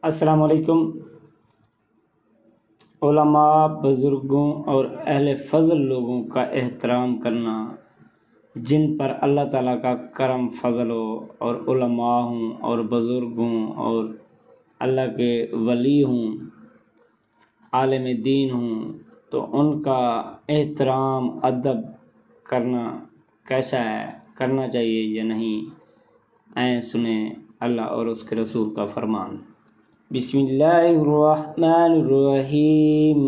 السلام علیکم۔ علماء، بزرگوں اور اہل فضل لوگوں کا احترام کرنا، جن پر اللہ تعالیٰ کا کرم فضل ہو، اور علماء ہوں اور بزرگ ہوں اور اللہ کے ولی ہوں، عالم دین ہوں، تو ان کا احترام ادب کرنا کیسا ہے، کرنا چاہیے یا نہیں؟ سنیں اللہ اور اس کے رسول کا فرمان۔ بسم اللہ الرحمن الرحیم۔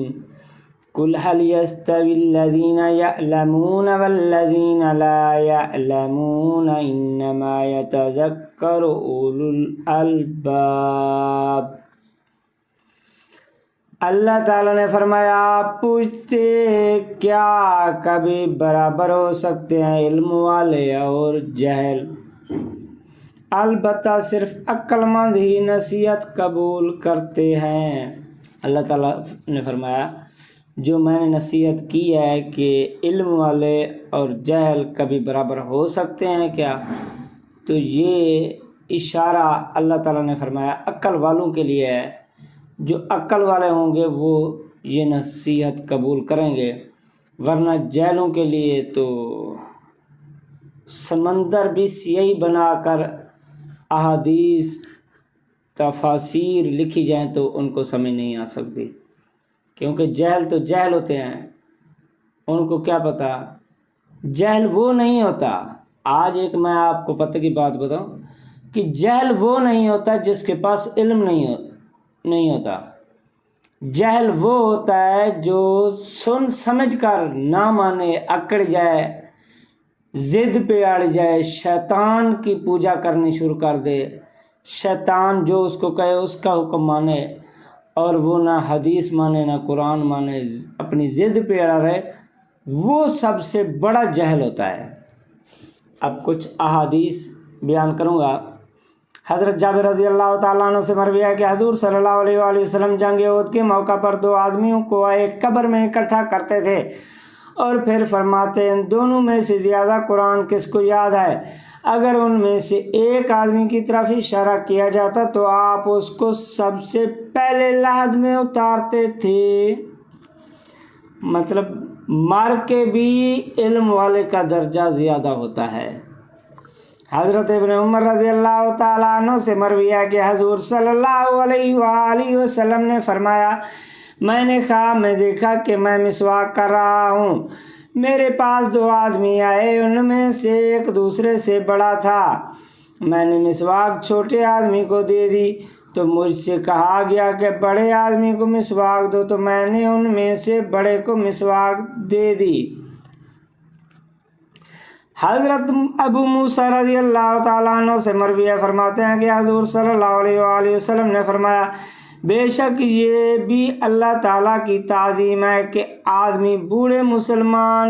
قل هل يستوي الذين يعلمون والذين لا يعلمون انما يتذكر اولو الالباب۔ اللہ تعالیٰ نے فرمایا، آپ پوچھتے کیا کبھی برابر ہو سکتے ہیں علم والے اور جاہل؟ البتہ صرف عقل مند ہی نصیحت قبول کرتے ہیں۔ اللہ تعالیٰ نے فرمایا، جو میں نے نصیحت کی ہے کہ علم والے اور جاہل کبھی برابر ہو سکتے ہیں کیا، تو یہ اشارہ اللہ تعالیٰ نے فرمایا عقل والوں کے لیے ہے۔ جو عقل والے ہوں گے وہ یہ نصیحت قبول کریں گے، ورنہ جاہلوں کے لیے تو سمندر بھی سیاہی بنا کر احادیث تفاسیر لکھی جائیں تو ان کو سمجھ نہیں آ سکتی، کیونکہ جہل تو جہل ہوتے ہیں، ان کو کیا پتہ۔ جہل وہ نہیں ہوتا، آج ایک میں آپ کو پتہ کی بات بتاؤں کہ جہل وہ نہیں ہوتا جس کے پاس علم نہیں ہوتا۔ جہل وہ ہوتا ہے جو سن سمجھ کر نہ مانے، اکڑ جائے، ضد پہ اڑ جائے، شیطان کی پوجا کرنی شروع کر دے، شیطان جو اس کو کہے اس کا حکم مانے، اور وہ نہ حدیث مانے نہ قرآن مانے، اپنی ضد پہ اڑا رہے، وہ سب سے بڑا جہل ہوتا ہے۔ اب کچھ احادیث بیان کروں گا۔ حضرت جابر رضی اللہ تعالیٰ عنہ سے مروی ہے کہ حضور صلی اللہ علیہ وآلہ وسلم جنگ احد کے موقع پر دو آدمیوں کو ایک قبر میں اکٹھا کرتے تھے اور پھر فرماتے، ان دونوں میں سے زیادہ قرآن کس کو یاد ہے؟ اگر ان میں سے ایک آدمی کی طرف اشارہ کیا جاتا تو آپ اس کو سب سے پہلے لحد میں اتارتے تھے۔ مطلب مر کے بھی علم والے کا درجہ زیادہ ہوتا ہے۔ حضرت ابن عمر رضی اللہ تعالیٰ عنہ سے مروی ہے کہ حضور صلی اللہ علیہ وآلہ وسلم نے فرمایا، میں نے خواب میں دیکھا کہ میں مسواک کر رہا ہوں، میرے پاس دو آدمی آئے، ان میں سے ایک دوسرے سے بڑا تھا، میں نے مسواک چھوٹے آدمی کو دے دی تو مجھ سے کہا گیا کہ بڑے آدمی کو مسواک دو، تو میں نے ان میں سے بڑے کو مسواک دے دی۔ حضرت ابو موسیٰ رضی اللہ تعالیٰ عنہ سے مروی ہے، فرماتے ہیں کہ حضور صلی اللہ علیہ وآلہ وسلم نے فرمایا، بے شک یہ بھی اللہ تعالیٰ کی تعظیم ہے کہ آدمی بوڑھے مسلمان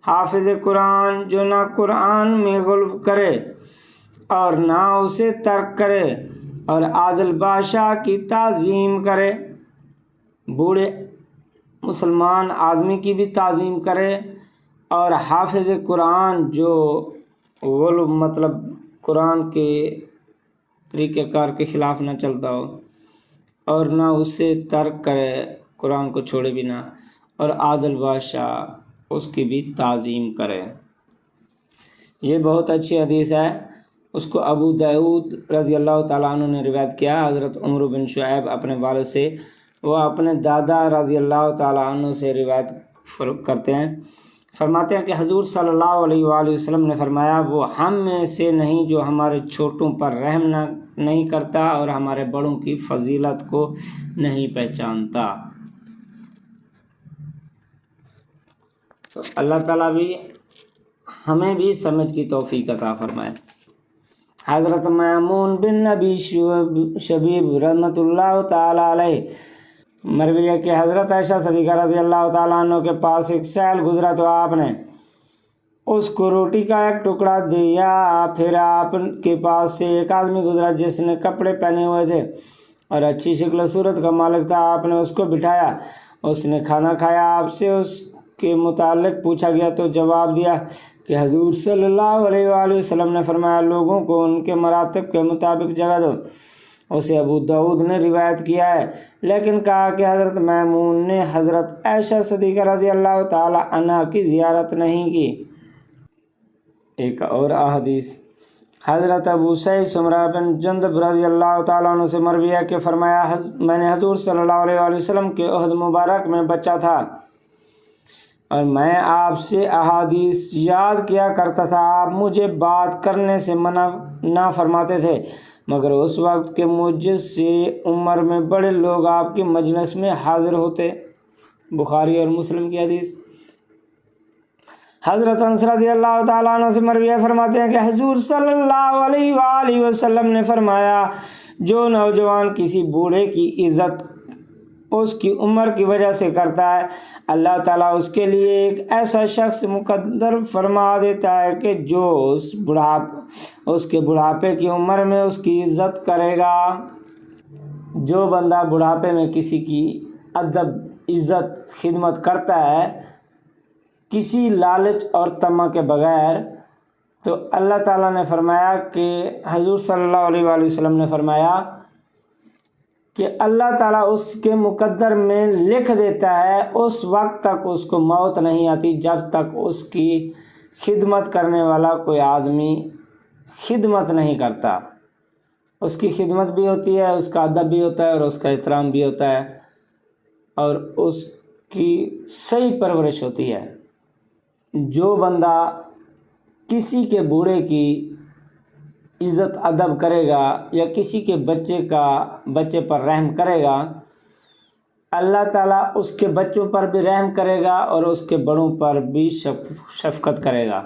حافظ قرآن جو نہ قرآن میں غلو کرے اور نہ اسے ترک کرے، اور عادل بادشاہ کی تعظیم کرے۔ بوڑھے مسلمان آدمی کی بھی تعظیم کرے، اور حافظ قرآن جو غلو مطلب قرآن کے طریقہ کار کے خلاف نہ چلتا ہو اور نہ اسے ترک کرے، قرآن کو چھوڑے بھی نہ، اور عادل بادشاہ اس کی بھی تعظیم کرے۔ یہ بہت اچھی حدیث ہے، اس کو ابو داؤد رضی اللہ تعالیٰ عنہ نے روایت کیا۔ حضرت عمر بن شعیب اپنے والد سے، وہ اپنے دادا رضی اللہ تعالیٰ عنہ سے روایت کرتے ہیں، فرماتے ہیں کہ حضور صلی اللہ علیہ وآلہ وسلم نے فرمایا، وہ ہم میں سے نہیں جو ہمارے چھوٹوں پر رحم نہیں کرتا اور ہمارے بڑوں کی فضیلت کو نہیں پہچانتا۔ تو اللہ تعالیٰ بھی ہمیں بھی سمجھ کی توفیق عطا فرمائے۔ حضرت مامون بن نبی شبیب رحمۃ اللہ تعالیٰ علیہ مروی ہے کہ حضرت عائشہ صدیقہ رضی اللہ تعالیٰ عنہ کے پاس ایک سیل گزرا تو آپ نے اس کو روٹی کا ایک ٹکڑا دیا۔ پھر آپ کے پاس سے ایک آدمی گزرا جس نے کپڑے پہنے ہوئے تھے اور اچھی شکل و صورت کا مالک تھا، آپ نے اس کو بٹھایا، اس نے کھانا کھایا، آپ سے اس کے متعلق پوچھا گیا تو جواب دیا کہ حضور صلی اللہ علیہ وآلہ وسلم نے فرمایا، لوگوں کو ان کے مراتب کے مطابق جگہ دو۔ اسے ابو داؤد نے روایت کیا ہے، لیکن کہا کہ حضرت میمون نے حضرت عائشہ صدیقہ رضی اللہ تعالی عنہ کی زیارت نہیں کی۔ ایک اور احادیث حضرت ابو سعید سمرہ بن جندب رضی اللہ تعالیٰ عنہ سے مروی ہے کہ فرمایا میں نے حضور صلی اللہ علیہ وسلم کے عہد مبارک میں بچہ تھا اور میں آپ سے احادیث یاد کیا کرتا تھا۔ آپ مجھے بات کرنے سے منع نہ فرماتے تھے، مگر اس وقت کہ مجھ سے عمر میں بڑے لوگ آپ کی مجلس میں حاضر ہوتے۔ بخاری اور مسلم کی حدیث۔ حضرت انس رضی اللہ تعالیٰ عنہ سے مروی ہے، فرماتے ہیں کہ حضور صلی اللہ علیہ وآلہ وسلم نے فرمایا، جو نوجوان کسی بوڑھے کی عزت اس کی عمر کی وجہ سے کرتا ہے، اللہ تعالیٰ اس کے لیے ایک ایسا شخص مقدر فرما دیتا ہے کہ جو اس کے بڑھاپے کی عمر میں اس کی عزت کرے گا۔ جو بندہ بڑھاپے میں کسی کی ادب، عزت، خدمت کرتا ہے کسی لالچ اور طمع کے بغیر، تو اللہ تعالیٰ نے فرمایا کہ حضور صلی اللہ علیہ وآلہ وسلم نے فرمایا کہ اللہ تعالیٰ اس کے مقدر میں لکھ دیتا ہے اس وقت تک اس کو موت نہیں آتی جب تک اس کی خدمت کرنے والا کوئی آدمی خدمت نہیں کرتا۔ اس کی خدمت بھی ہوتی ہے، اس کا ادب بھی ہوتا ہے اور اس کا احترام بھی ہوتا ہے اور اس کی صحیح پرورش ہوتی ہے۔ جو بندہ کسی کے بوڑھے کی عزت ادب کرے گا یا کسی کے بچے پر رحم کرے گا، اللہ تعالیٰ اس کے بچوں پر بھی رحم کرے گا اور اس کے بڑوں پر بھی شفقت کرے گا،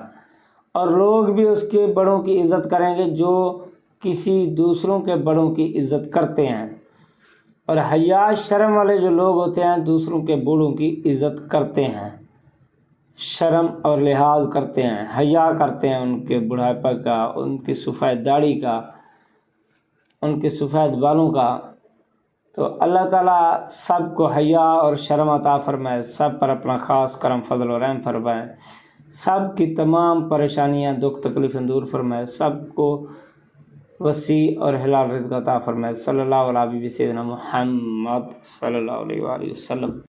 اور لوگ بھی اس کے بڑوں کی عزت کریں گے جو کسی دوسروں کے بڑوں کی عزت کرتے ہیں۔ اور حیا شرم والے جو لوگ ہوتے ہیں دوسروں کے بوڑھوں کی عزت کرتے ہیں، شرم اور لحاظ کرتے ہیں، حیا کرتے ہیں ان کے بڑھاپے کا، ان کی سفید داڑھی کا، ان کے سفید بالوں کا۔ تو اللہ تعالیٰ سب کو حیا اور شرم عطا فرمائے، سب پر اپنا خاص کرم فضل و رحم فرمائے، سب کی تمام پریشانیاں دکھ تکلیفیں دور فرمائے، سب کو وسیع اور حلال رزق عطا فرمائے۔ صلی اللہ علیہ وسلم محمد صلی اللہ علیہ وآلہ وسلم۔